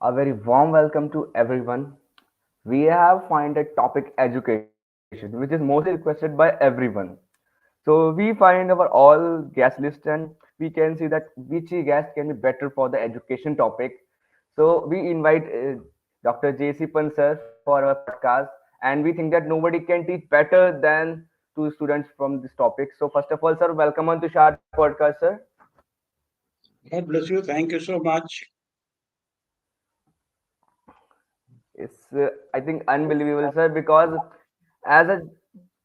A very warm welcome to everyone. We have find a topic education, which is mostly requested by everyone. So we find our all guest list and we can see that which guest can be better for the education topic. So we invite Dr. J.C. Pan sir for our podcast, and we think that nobody can teach better than two students from this topic. So first of all, sir, welcome on Tushar Podcast, sir. God bless you. Thank you so much. It's, I think, unbelievable, sir, because as a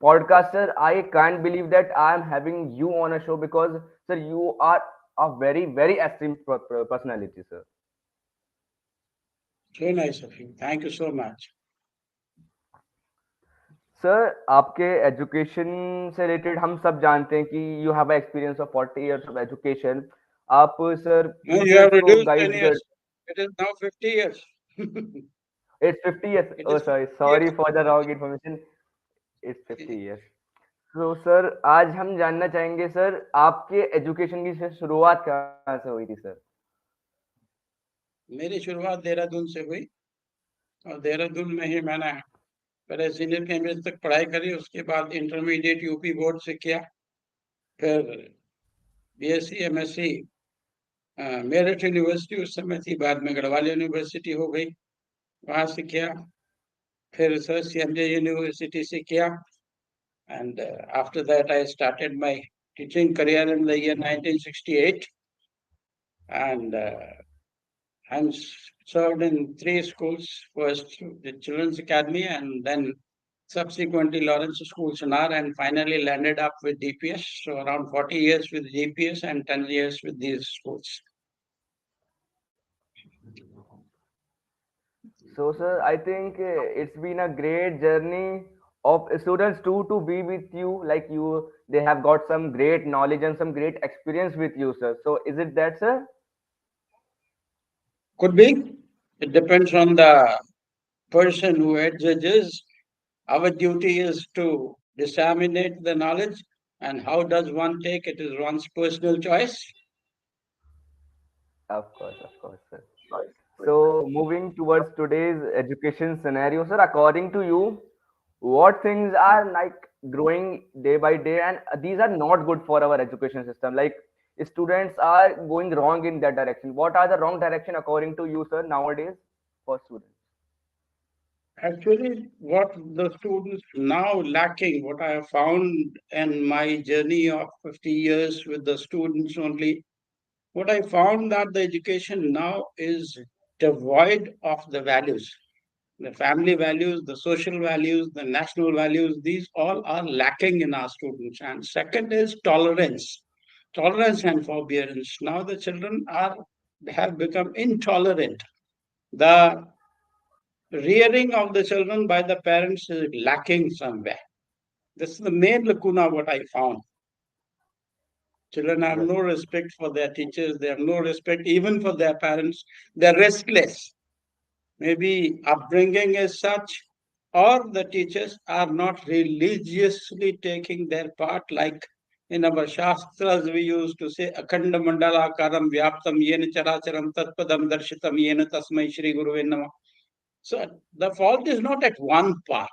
podcaster, I can't believe that I'm having you on a show because, sir, you are a very, very esteemed personality, sir. So nice of you. Thank you so much. Sir आपके education से related हम सब जानते हैं कि you have experience of 40 years of education आप sir No, you users have को reduced 10 guide कर years. It is now 50 years. It's 50 years It oh is 50 sorry years. Sorry for the wrong information it's 50 years तो sir आज हम जानना चाहेंगे sir आपके education की शुरुआत कहाँ से हुई थी सर मेरी शुरुआत देहरादून से हुई और देहरादून में ही मैंने पहले सीनियर केमिस्ट्री तक पढ़ाई करी, उसके बाद इंटरमीडिएट यूपी बोर्ड से किया, फिर बीएससी एमएससी मेरठ यूनिवर्सिटी उस समय थी, बाद में गढ़वाल यूनिवर्सिटी हो गई, वहाँ से किया, फिर रिसर्च सीएमजे यूनिवर्सिटी से किया. And after that, I started my teaching career in the year 1968, and I'm served in three schools. First, the Children's Academy, and then subsequently Lawrence School, Sonar, and finally landed up with DPS. So around 40 years with DPS and 10 years with these schools. So, sir, I think it's been a great journey of students too to be with you. Like you, they have got some great knowledge and some great experience with you, sir. So, is it that, sir? Could be. It depends on the person who judges. Our duty is to disseminate the knowledge, and how does one take it is one's personal choice. Of course, sir. So, moving towards today's education scenario, sir, according to you, what things are like growing day by day, and these are not good for our education system? Like students are going wrong in that direction. What are the wrong direction according to you, sir, nowadays for students? Actually, what the students now lacking, what I have found in my journey of 50 years with the students only, what I found that the education now is devoid of the values. The family values, the social values, the national values, these all are lacking in our students. And second is tolerance and forbearance. Now the children are have become intolerant. The rearing of the children by the parents is lacking somewhere. This is the main lacuna what I found. Children have Yes. no respect for their teachers, they have no respect even for their parents, they're restless. Maybe upbringing is such, or the teachers are not religiously taking their part, like in our Shastras we used to say, Akhanda Mandala Karam Vyaptam Yena Characharam Tatpadam Darshitam Yena Tasmai Shri Guru Nama. So the fault is not at one part.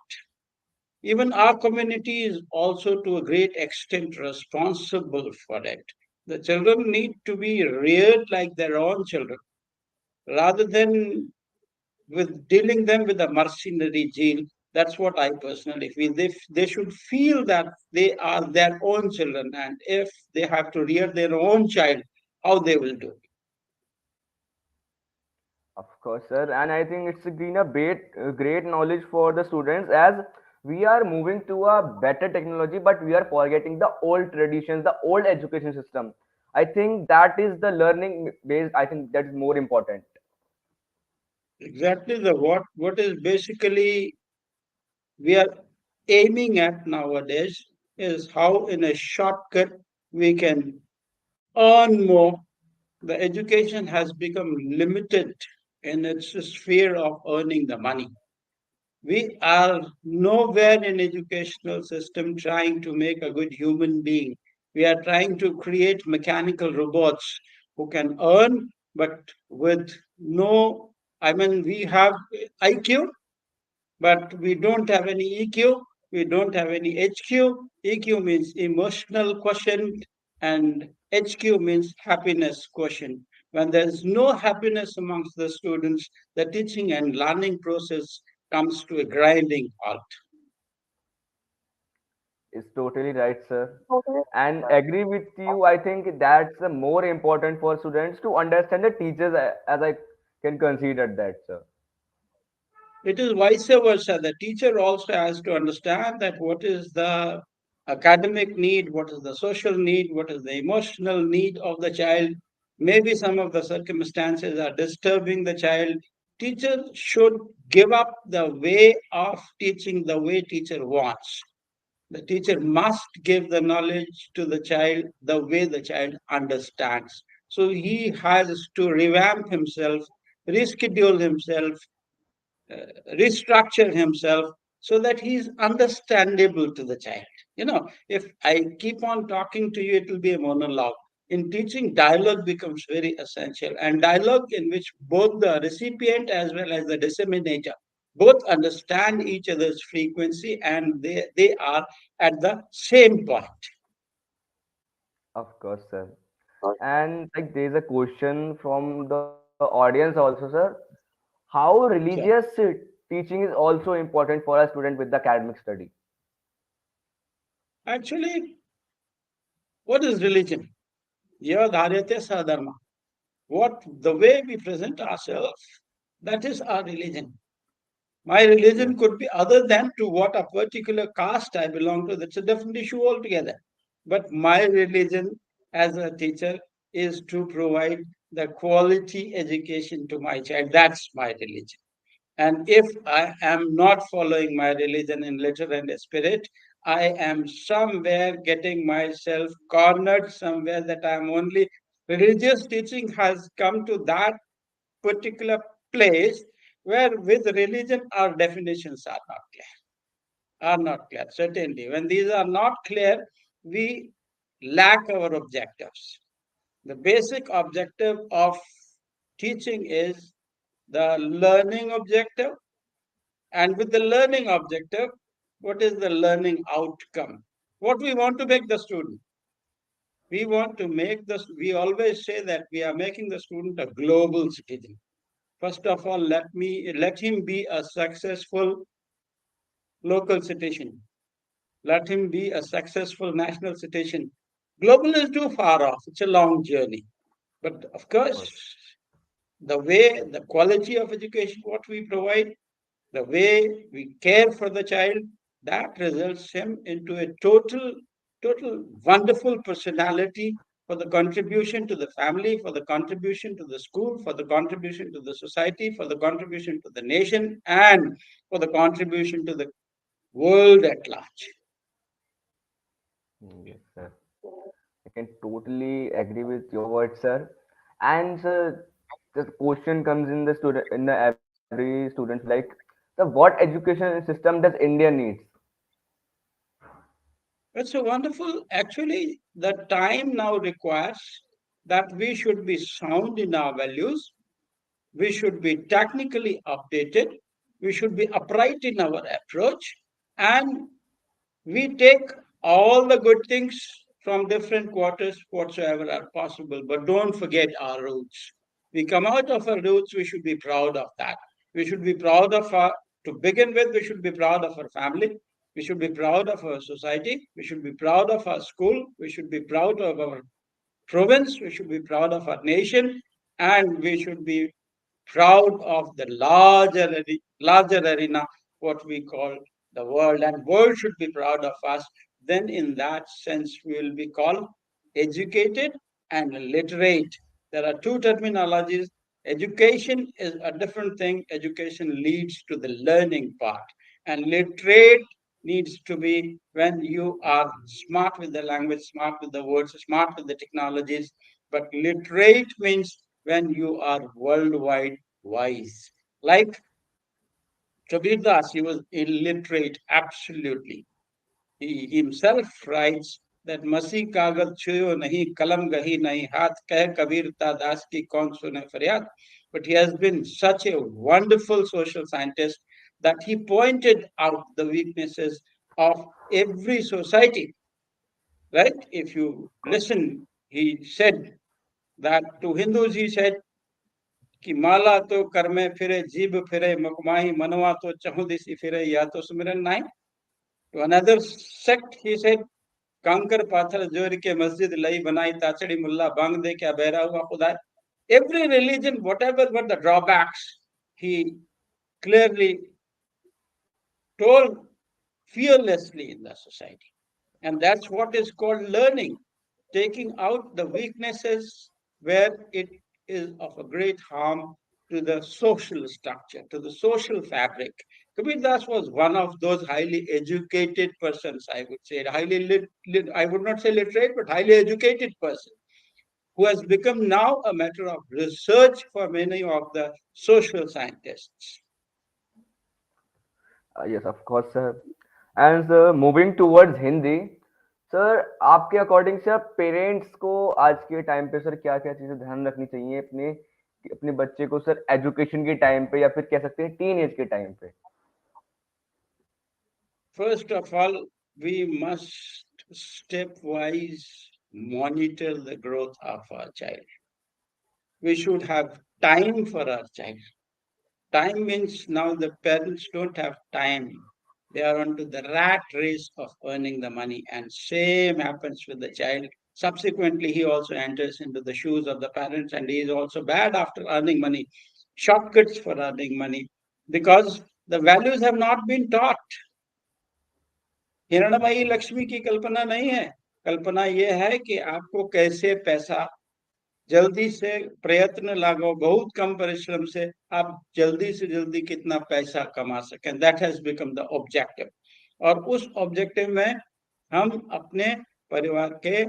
Even our community is also to a great extent responsible for it. The children need to be reared like their own children rather than with dealing them with a mercenary jail. That's what I personally feel. They should feel that they are their own children, and if they have to rear their own child, how they will do. Of course, sir. And I think it's been a great knowledge for the students as we are moving to a better technology, but we are forgetting the old traditions, the old education system. I think that is the learning based. I think that is more important. Exactly the what is basically we are aiming at nowadays is how in a shortcut we can earn more. The education has become limited in its sphere of earning the money. We are nowhere in educational system trying to make a good human being. We are trying to create mechanical robots who can earn but with no I mean, we have IQ, but we don't have any EQ, we don't have any HQ. EQ means emotional quotient, and HQ means happiness quotient. When there's no happiness amongst the students, the teaching and learning process comes to a grinding halt. It's totally right, sir. And agree with you. I think that's more important for students to understand the teachers as I can consider that, sir. It is vice versa. The teacher also has to understand that what is the academic need, what is the social need, what is the emotional need of the child. Maybe some of the circumstances are disturbing the child. Teacher should give up the way of teaching the way teacher wants. The teacher must give the knowledge to the child the way the child understands. So he has to revamp himself, reschedule himself, restructure himself so that he is understandable to the child. If I keep on talking to you, it will be a monologue. In teaching, dialogue becomes very essential, and dialogue in which both the recipient as well as the disseminator both understand each other's frequency and they are at the same point. Of course, sir. And like there's a question from the audience also, sir. How religious So, teaching is also important for a student with the academic study? actually, what is religion? Yadharyate sadharma. What the way we present ourselves, that is our religion. My Yes, religion could be other than to what a particular caste I belong to. That's a different issue altogether. But my religion as a teacher is to provide the quality education to my child. That's my religion. And if I am not following my religion in letter and spirit, I am somewhere getting myself cornered somewhere that I am only religious teaching has come to that particular place where with religion our definitions are not clear, certainly. When these are not clear, we lack our objectives. The basic objective of teaching is the learning objective, and with the learning objective, what is the learning outcome? What we want to make the student? We want to make this, we always say that we are making the student a global citizen. First of all, let him be a successful local citizen. Let him be a successful national citizen. Global is too far off. It's a long journey. But of of course. course, the way, the quality of education, what we provide, the way we care for the child, that results him into a total wonderful personality for the contribution to the family, for the contribution to the school, for the contribution to the society, for the contribution to the nation, and for the contribution to the world at large. Yes, sir. I can totally agree with your words, sir. And sir, the question comes in the student in the every student's like, so what education system does India needs? It's a wonderful, actually, the time now requires that we should be sound in our values, we should be technically updated, we should be upright in our approach, and we take all the good things from different quarters whatsoever are possible, but don't forget our roots. We come out of our roots, we should be proud of that. We should be proud of our, to begin with, we should be proud of our family. We should be proud of our society. We should be proud of our school. We should be proud of our province. We should be proud of our nation. And we should be proud of the larger arena, what we call the world, and world should be proud of us. Then, in that sense, we will be called educated and literate. There are two terminologies. Education is a different thing. Education leads to the learning part, and literate needs to be when you are smart with the language, smart with the words, smart with the technologies. But literate means when you are worldwide wise. Like Kabir Das, he was illiterate, absolutely. He himself writes that मसी कागज छुयो नहीं कलम गही नहीं हाथ कह कबीर दास की कौन सुने फरियाद. But he has been such a wonderful social scientist that he pointed out the weaknesses of every society. Right? If you listen, he said that to Hindus, he said कि माला तो कर में फिरे जीभ फिरे मकमाही मनवा तो चहुदिसी फिरे या तो सुमिरन नाई. To another sect, he said, conquer पाथर जोर के मस्जिद लई बनाई ताचड़ी मुल्ला बांग दे क्या बहरा हुआ खुदा. Every religion, whatever were the drawbacks, he clearly told fearlessly in the society. And that's what is called learning, taking out the weaknesses where it is of a great harm to the social structure, to the social fabric. Kabir Das was one of those highly educated persons, I would say, I would not say literate, but highly educated person, who has become now a matter of research for many of the social scientists. Yes, of course, sir. And sir, moving towards Hindi, sir आपके according sir parents को आज के time पे sir क्या क्या चीजें ध्यान रखनी चाहिए अपने अपने बच्चे को सर एजुकेशन के टाइम पे या फिर कह सकते हैं टीन एज के टाइम पे. First of all, we must stepwise monitor the growth of our child. We should have time for our child. Time means now the parents don't have time. They are onto the rat race of earning the money, and same happens with the child. Subsequently, he also enters into the shoes of the parents, and he is also bad after earning money. Shortcuts for earning money because the values have not been taught. Hiranmayi Lakshmi की कल्पना नहीं है. कल्पना यह है कि आपको कैसे पैसा जल्दी से प्रयत्न लागो, बहुत कम परिश्रम से आप जल्दी से जल्दी कितना पैसा कमा सकें. That has become the objective. और उस ऑब्जेक्टिव में हम अपने परिवार के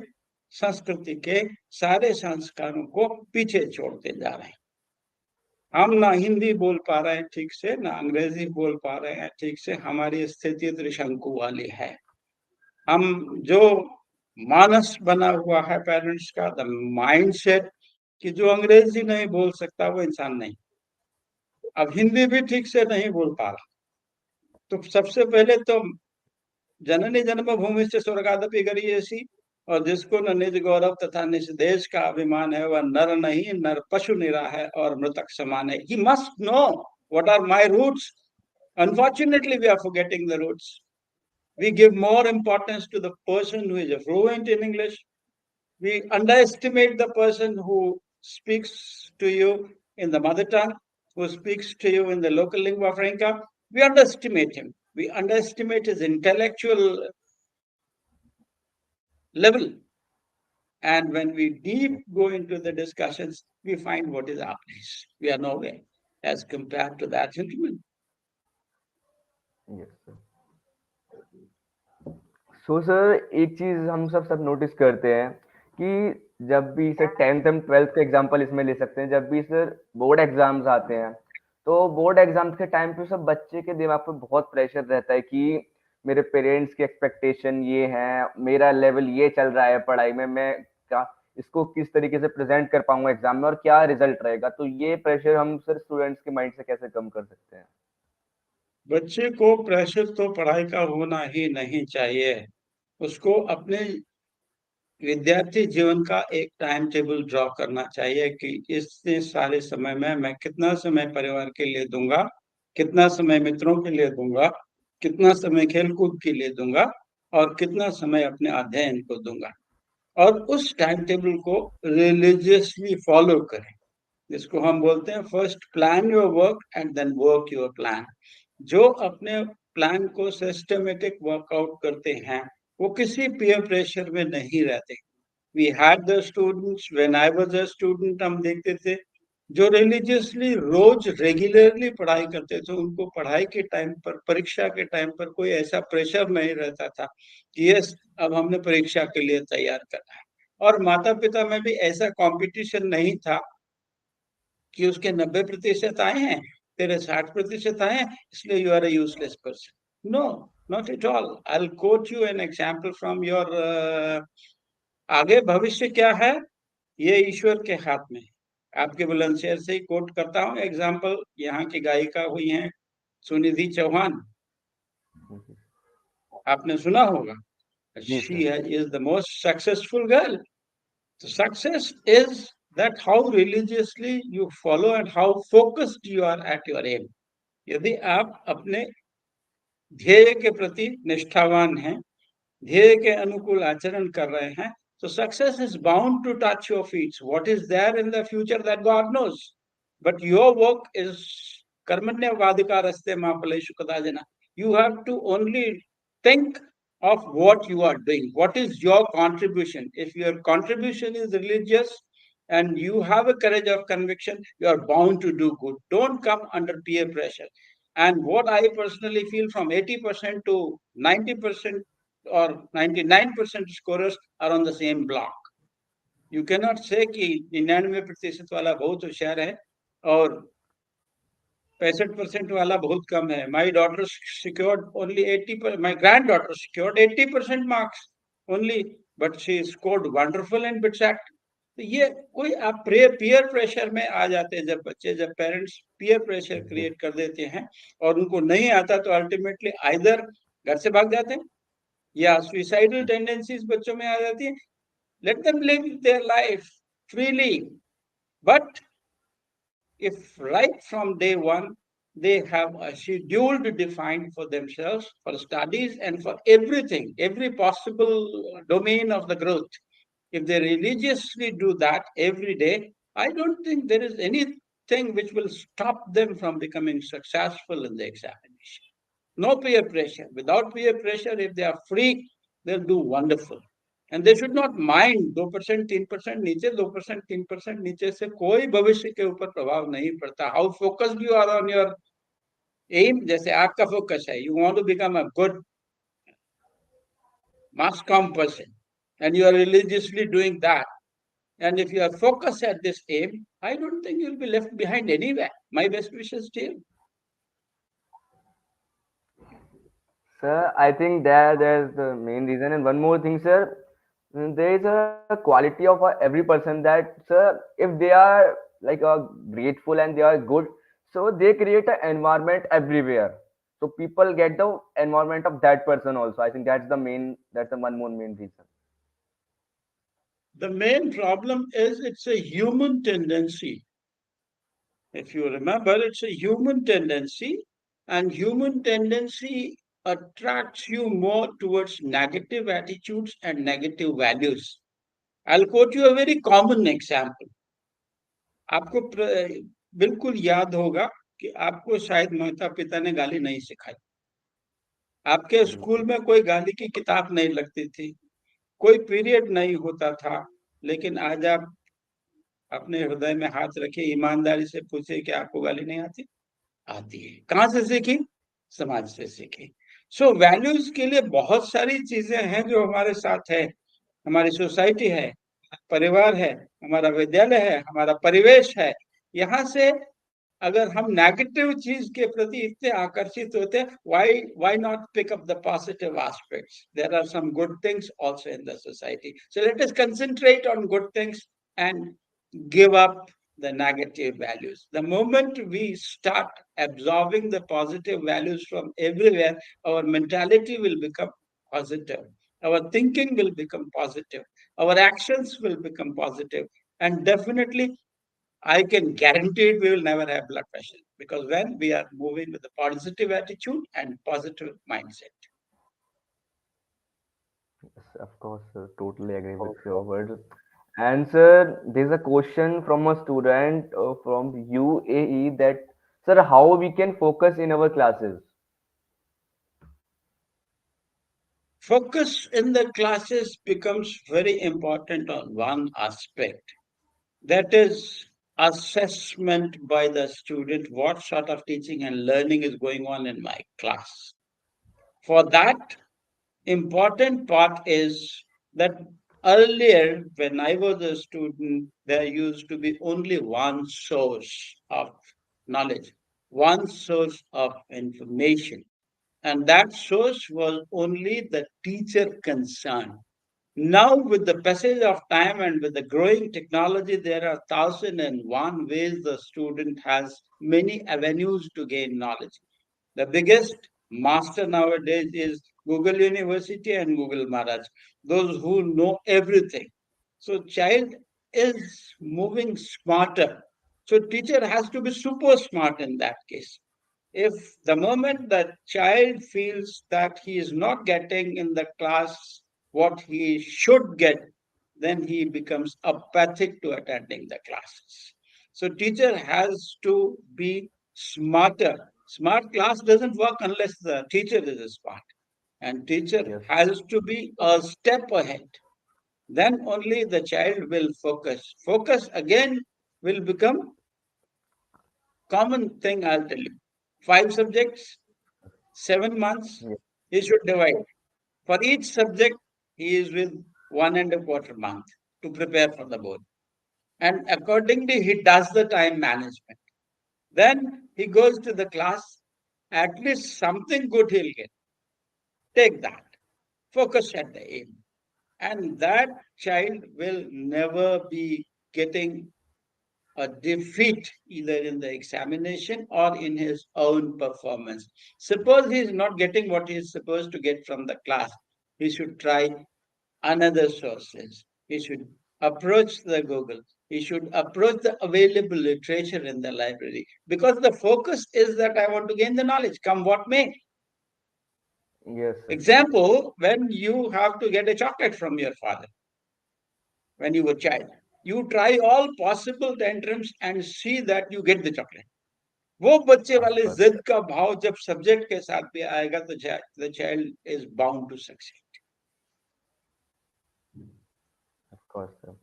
संस्कृति के सारे संस्कारों को पीछे छोड़ते जा रहे हैं. हम ना हिंदी बोल पा रहे हैं ठीक से, ना अंग्रेजी बोल पा रहे हैं ठीक से. हमारी स्थिति त्रिशंकु वाली है. हम जो मानस बना हुआ है पेरेंट्स का, द माइंडसेट कि जो अंग्रेजी नहीं बोल सकता वो इंसान नहीं. अब हिंदी भी ठीक से नहीं बोल पा रहा, तो सबसे पहले तो जननी जन्मभूमि से स्वर्गादपि गरीयसी, और जिसको न निज गौरव तथा निज देश का अभिमान है, वह नर नहीं नर पशु निरा है और मृतक समान है. He must know what are my roots. Unfortunately we are forgetting the roots. We give more importance to the person who is fluent in English. We underestimate the person who speaks to you in the mother tongue, who speaks to you in the local lingua franca. We underestimate him. We underestimate his intellectual level. And when we deep go into the discussions, we find what is our place. We are nowhere as compared to that gentleman. Yes sir. So sir एक चीज हम सब सब notice करते हैं कि जब भी सर 10th एंड 12th का एग्जांपल इसमें ले सकते हैं, जब भी सर बोर्ड एग्जाम्स आते हैं तो बोर्ड एग्जाम्स के टाइम पे सब बच्चे के दिमाग पे बहुत प्रेशर रहता है कि मेरे पेरेंट्स की एक्सपेक्टेशन ये है, मेरा लेवल ये चल रहा है पढ़ाई में, मैं क्या इसको किस तरीके से प्रेजेंट कर पाऊंगा एग्जाम में और क्या रिजल्ट रहेगा. तो ये प्रेशर हम सर स्टूडेंट्स के माइंड से कैसे कम कर सकते हैं? बच्चे को प्रेशर तो पढ़ाई का होना ही नहीं चाहिए. उसको अपने विद्यार्थी जीवन का एक टाइम टेबल ड्रॉ करना चाहिए कि इतने सारे समय में मैं कितना समय परिवार के लिए दूंगा, कितना समय मित्रों के लिए दूंगा, कितना समय खेलकूद के लिए दूंगा और कितना समय अपने अध्ययन को दूंगा. और उस टाइम टेबल को रिलीजियसली फॉलो करें, जिसको हम बोलते हैं first plan your work and then work your plan. जो अपने प्लान को सिस्टमेटिक वर्कआउट करते हैं वो किसी पीयर प्रेशर में नहीं रहते. We had the students when I was a student, हम देखते थे जो रिलीजियसली रोज रेगुलरली पढ़ाई करते थे, उनको पढ़ाई के टाइम पर, परीक्षा के टाइम पर कोई ऐसा प्रेशर नहीं रहता था कि यस अब हमने परीक्षा के लिए तैयार करना है. और माता पिता में भी ऐसा कंपटीशन नहीं था कि उसके 90% आए हैं, तेरे 60% आए हैं, इसलिए you are a useless person. No, Not at all. I'll quote you an example from your आगे भविष्य क्या है ये ईश्वर के हाथ में है। आपके बुलंदशहर से ही कोट करता हूँ एग्जाम्पल। यहाँ की गायिका हुई हैं सुनिधि चौहान, आपने सुना होगा। जी She sir. is the most successful girl. So success is that how religiously you follow and how focused you are at your aim. यदि आप अपने ध्येय के प्रति निष्ठावान हैं, ध्येय के अनुकूल आचरण कर रहे हैं, तो success is bound to touch your feets. What is there in the future that God knows, but your work is कर्मण्यवाधिकारस्ते मा फलेषु कदाचन। You have to only think of what you are doing. What is your contribution? If your contribution is religious and you have a courage of conviction, you are bound to do good. Don't come under peer pressure. And what I personally feel, from 80% to 90% or 99% scorers are on the same block. You cannot say कि 99% वाला बहुत होशियार है और 65% वाला बहुत कम है। My daughter secured only 80%. My granddaughter secured 80% marks only, but she scored wonderful in BITSAT. तो ये कोई आप पीयर प्रेशर में आ जाते हैं। जब बच्चे, जब पेरेंट्स पीयर प्रेशर क्रिएट कर देते हैं और उनको नहीं आता, तो अल्टीमेटली आइदर घर से भाग जाते हैं या सुइसाइडल टेंडेंसीज बच्चों में आ जाती है। Let them live their life freely, but if right from day one they have a schedule defined for themselves, for studies and for everything, every possible domain of the growth, if they religiously do that every day, I don't think there is anything which will stop them from becoming successful in the examination. No peer pressure. Without peer pressure, if they are free, they'll do wonderful. And they should not mind 2%, 3% नीचे, 2%, 3% नीचे से कोई भविष्य के ऊपर प्रभाव नहीं पड़ता। How focused you are on your aim, जैसे आपका फोकस है, you want to become a good mass comm person, and you are religiously doing that, and if you are focused at this aim, I don't think you'll be left behind anywhere. My best wishes to you. Sir, I think there's the main reason. And one more thing, sir, there is a quality of every person that, sir, if they are like grateful and they are good, so they create an environment everywhere. So people get the environment of that person also. I think that's the one more main reason. The main problem is it's a human tendency. If you remember, it's a human tendency, and human tendency attracts you more towards negative attitudes and negative values. I'll quote you a very common example. आपको बिल्कुल याद होगा कि आपको शायद माता पिता ने गाली नहीं सिखाई, आपके जी स्कूल सर। में कोई गाली की किताब नहीं लगती थी, कोई पीरियड नहीं होता था, लेकिन आज आप अपने हृदय में हाथ रखे, ईमानदारी से पूछे कि आपको गाली नहीं आती? आती है। कहाँ से सीखी? समाज से सीखी। सो वैल्यूज के लिए बहुत सारी चीजें हैं जो हमारे साथ है। हमारी सोसाइटी है, परिवार है, हमारा विद्यालय है, हमारा परिवेश है। यहाँ से अगर हम नेगेटिव चीज के प्रति इतने आकर्षित होते हैं, why not pick up the positive aspects? There are some good things also in the society, so let us concentrate on good things and give up the negative values. The moment we start absorbing the positive values from everywhere, our mentality will become positive, our thinking will become positive, our actions will become positive, and definitely I can guarantee it, we will never have blood pressure, because when we are moving with a positive attitude and positive mindset. Yes, of course, sir. Totally agree with your words. And sir, there's a question from a student from UAE that, sir, how we can focus in our classes? Focus in the classes becomes very important on one aspect, that is assessment by the student what sort of teaching and learning is going on in my class. For that, important part is that earlier, when I was a student, there used to be only one source of knowledge, one source of information. And that source was only the teacher concerned. Now, with the passage of time and with the growing technology, there are 1001 ways the student has many avenues to gain knowledge. The biggest master nowadays is Google University and Google Maharaj, those who know everything. So child is moving smarter. So teacher has to be super smart in that case. If the moment the child feels that he is not getting in the class what he should get, then he becomes apathic to attending the classes. So teacher has to be smarter. Smart class doesn't work unless the teacher is smart. And teacher Yes. has to be a step ahead. Then only the child will focus. Focus again will become common thing, I'll tell you. 5 subjects, 7 months, Yes. he should divide. For each subject, he is with 1.25 month to prepare for the board. And accordingly, he does the time management. Then he goes to the class, at least something good he'll get. Take that. Focus at the aim. And that child will never be getting a defeat either in the examination or in his own performance. Suppose he is not getting what he is supposed to get from the class, he should try another sources. He should approach the Google. He should approach the available literature in the library because the focus is that I want to gain the knowledge, come what may. Yes, sir. Example, when you have to get a chocolate from your father when you were child, you try all possible tantrums and see that you get the chocolate. वो बच्चे Of वाले course, जिद का भाव जब subject के साथ भी आएगा तो the child is bound to succeed. of course, sir.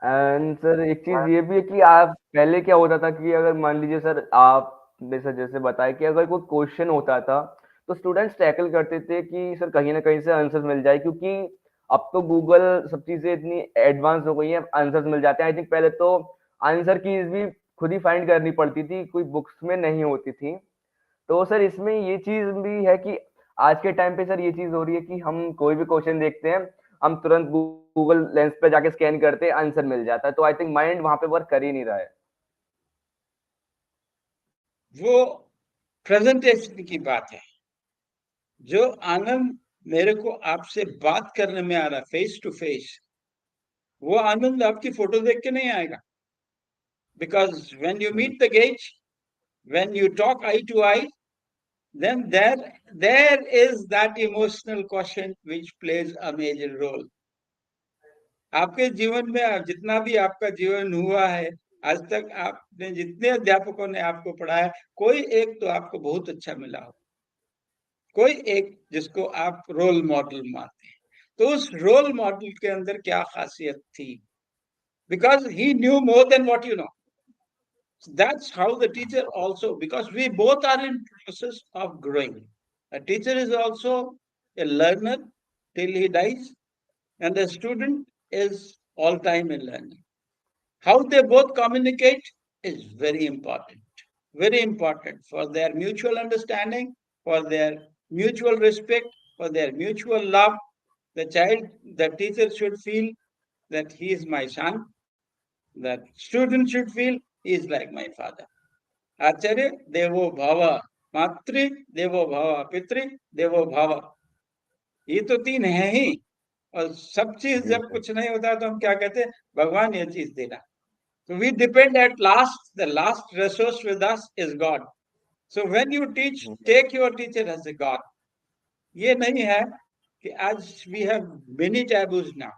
And sir एक चीज ये भी है कि आप पहले क्या होता था कि अगर मान लीजिए सर आप जैसे जैसे बताए कि अगर कोई क्वेश्चन होता था तो स्टूडेंट्स टैकल करते थे कि सर कहीं ना कहीं से आंसर मिल जाए क्योंकि अब तो गूगल सब चीजें इतनी एडवांस हो गई हैं आंसर्स मिल जाते हैं आई थिंक पहले तो आंसर कीज भी खुद ही फाइंड करनी पड़ती थी कोई बुक्स में नहीं होती थी तो सर इसमें ये चीज भी है कि आज के टाइम पे सर ये चीज हो रही है कि हम कोई भी क्वेश्चन देखते हैं हम तुरंत गूगल लेंस पे जाके स्कैन करते हैं आंसर मिल जाता है तो आई थिंक माइंड वहां पे वर्क कर ही नहीं रहा है वो प्रेजेंटेशन की बात है जो आनंद मेरे को आपसे बात करने में आ रहा फेस टू फेस वो आनंद आपकी फोटो देख के नहीं आएगा because when you meet the gaze when you talk eye to eye then there is that emotional quotient which plays a major role. आपके जीवन में जितना भी आपका जीवन हुआ है आज तक आपने जितने अध्यापकों ने आपको पढ़ाया कोई एक तो आपको बहुत अच्छा मिला हो कोई एक जिसको आप रोल मॉडल मानते हैं तो उस रोल मॉडल के अंदर क्या खासियत थी because he new more than what you know that's how the teacher also because we both are in process of growing a teacher is also a learner till he dies and the student is all time a learner how they both communicate is very important for their mutual understanding for their mutual respect for their mutual love the child the teacher should feel that he is my son that student should feel he is like my father आचार्य देवो भव मातृ देवो भव पितृ देवो भव ये तो तीन है ही और सब चीज जी जब सर कुछ नहीं होता तो हम क्या कहते हैं भगवान ये चीज देना so we depend at last the last resource with us is god so when you teach take your teacher as a god ये नहीं है कि आज we have many taboos now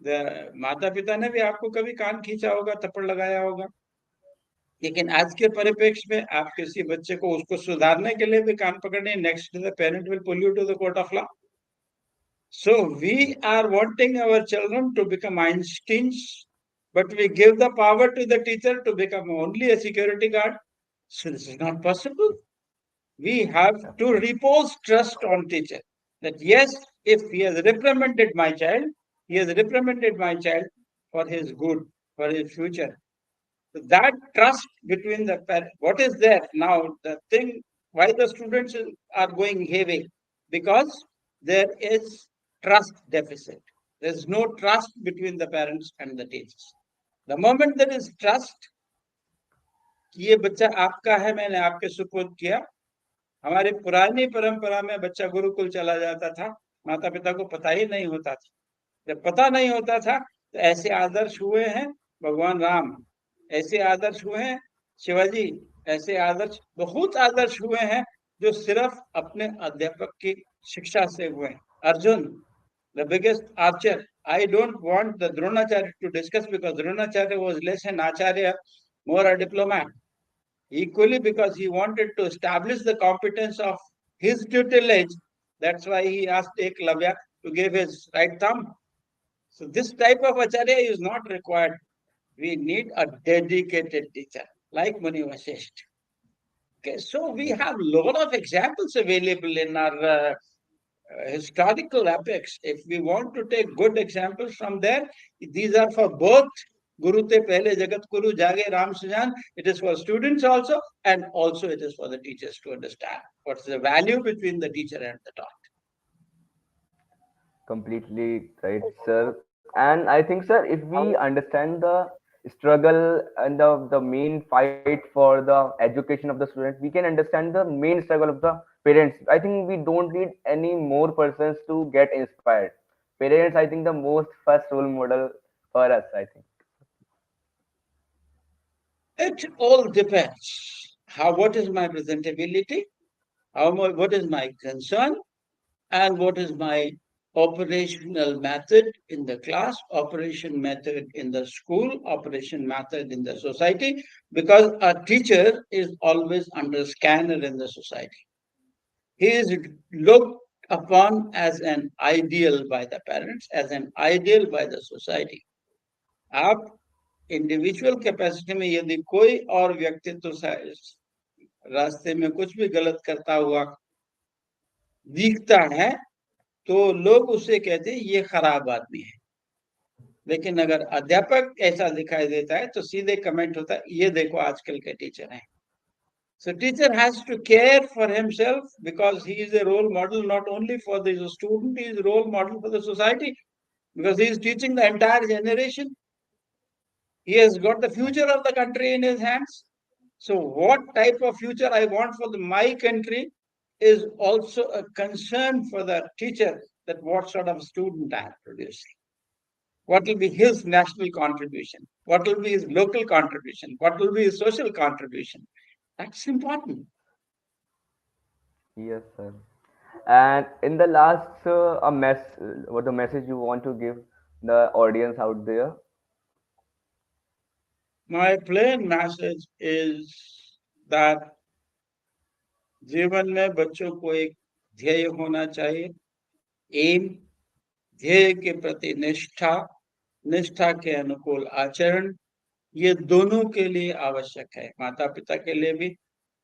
the माता पिता ने भी आपको कभी कान खींचा होगा थप्पड़ लगाया होगा लेकिन आज के परिप्रेक्ष्य में आप किसी बच्चे को उसको सुधारने के लिए भी कान पकड़ने next the parent will pull you to the court of law so we are wanting our children to become Einsteins but we give the power to the teacher to become only a security guard so this is not possible we have to repose trust on teacher that yes if he has reprimanded my child he has reprimanded my child for his good for his future that trust between the parents, what is there now? The thing Why the students are going heavy? Because there is trust deficit. There's no trust between the parents and the teachers. The moment there is trust, कि ये बच्चा आपका है, मैंने आपके सुपुर्द किया। हमारी पुरानी परंपरा में बच्चा गुरुकुल चला जाता था, माता पिता को पता ही नहीं होता था। जब पता नहीं होता था तो ऐसे आदर्श हुए हैं भगवान राम, ऐसे आदर्श हुए हैं शिवाजी, ऐसे आदर्श, बहुत आदर्श हुए हैं जो सिर्फ अपने अध्यापक की शिक्षा से हुए हैं। Arjun, the biggest archer. I don't want the Dronacharya to discuss because Dronacharya was less an acharya, more a diplomat. Equally, because he wanted to establish the competence of his tutelage, that's why he asked Eklavya to give his right thumb. So this type of acharya is not required. We need a dedicated teacher, like Muni Vasisht. Okay, so we Yes. have a lot of examples available in our historical epics. If we want to take good examples from there, these are for both Guru Te Pehle Jagat Guru Jage Ram Sujan. It is for students also, and also it is for the teachers to understand what's the value between the teacher and the taught. Completely right, sir. And I think, sir, if we understand the struggle and the main fight for the education of the student, we can understand the main struggle of the parents. I think we don't need any more persons to get inspired. Parents, I think, the most first role model for us, I think. It all depends. How, what is my presentability? What is my concern? And what is my operational method in the class, operation method in the school, operation method in the society, because a teacher is always under scanner in the society. He is looked upon as an ideal by the parents, as an ideal by the society. आप individual capacity में यदि कोई और व्यक्तित्व रास्ते में कुछ भी गलत करता हुआ दिखता है तो लोग उसे कहते हैं ये खराब आदमी है। लेकिन अगर अध्यापक ऐसा दिखाई देता है तो सीधे कमेंट होता है ये देखो आजकल के टीचर हैं। So teacher has to care for himself because he is a role model not only for the student, he is a role model for the society because he is teaching the entire generation. He has got the future of the country in his hands. So what type of future I want for my country is also a concern for the teacher, that what sort of student I am producing. What will be his national contribution? What will be his local contribution? What will be his social contribution? That's important. Yes, sir. And in the last, what the message you want to give the audience out there? My plain message is that जीवन में बच्चों को एक ध्येय होना चाहिए, M, ध्येय के प्रति निष्ठा, निष्ठा के अनुकूल आचरण, ये दोनों के लिए आवश्यक है, माता पिता के लिए भी,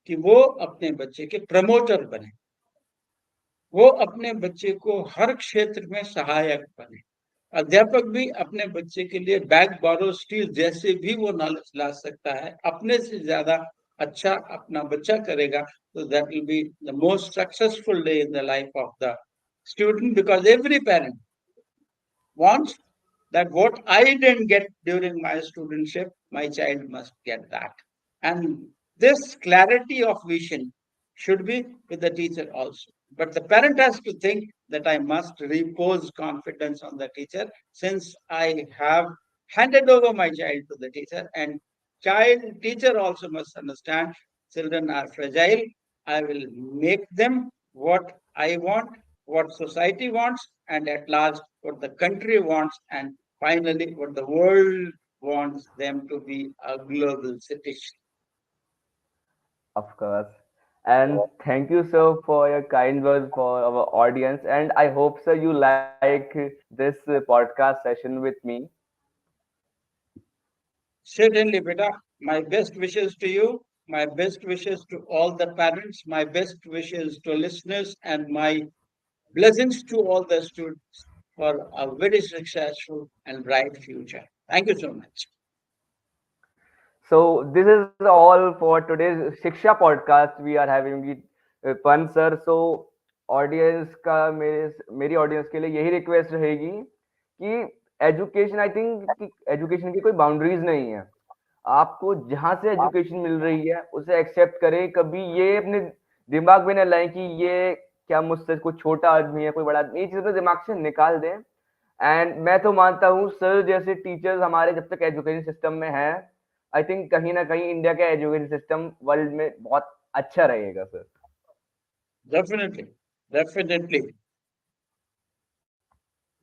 कि वो अपने बच्चे के प्रमोटर बने, वो अपने बच्चे को हर क्षेत्र में सहायक बने। अध्यापक भी अपने बच्चे के लिए बैग बोरो स्टील जैसे भी वो नॉलेज ला सकता है, अपने से ज्यादा अच्छा अपना बच्चा करेगा, तो that will be the most successful day in the life of the student, because every parent wants that what I didn't get during my studentship, my child must get that. And this clarity of vision should be with the teacher also. But the parent has to think that I must repose confidence on the teacher since I have handed over my child to the teacher. And child teacher also must understand children are fragile. I will make them what I want, what society wants, and at last what the country wants, and finally what the world wants them to be a global citizen. Of course. And thank you, sir, for your kind words for our audience. And I hope, sir, you like this podcast session with me. Certainly, beta, my best wishes to you, my best wishes to all the parents, my best wishes to listeners, and my blessings to all the students for a very successful and bright future. Thank you so much. So this is all for today's Shiksha podcast we are having. पन sir, so audience का मेरी audience के लिए यही request रहेगी कि education, I think कि education की कोई बाउंड्रीज नहीं है। आपको जहां से एजुकेशन मिल रही है उसे एक्सेप्ट करें। कभी ये अपने दिमाग में न लाएं कि ये क्या मुझसे कोई छोटा आदमी है, कोई बड़ा आदमी, ये चीज अपने दिमाग से निकाल दें। एंड मैं तो मानता हूँ सर जैसे टीचर्स हमारे जब तक एजुकेशन सिस्टम में हैं, आई थिंक कहीं ना कहीं इंडिया का एजुकेशन सिस्टम वर्ल्ड में बहुत अच्छा रहेगा sir. Definitely, definitely.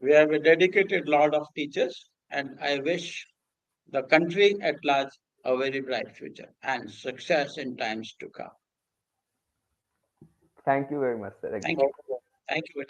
We have a dedicated lot of teachers, and I wish the country at large a very bright future and success in times to come. Thank you very much sir Thank again. you. Thank you.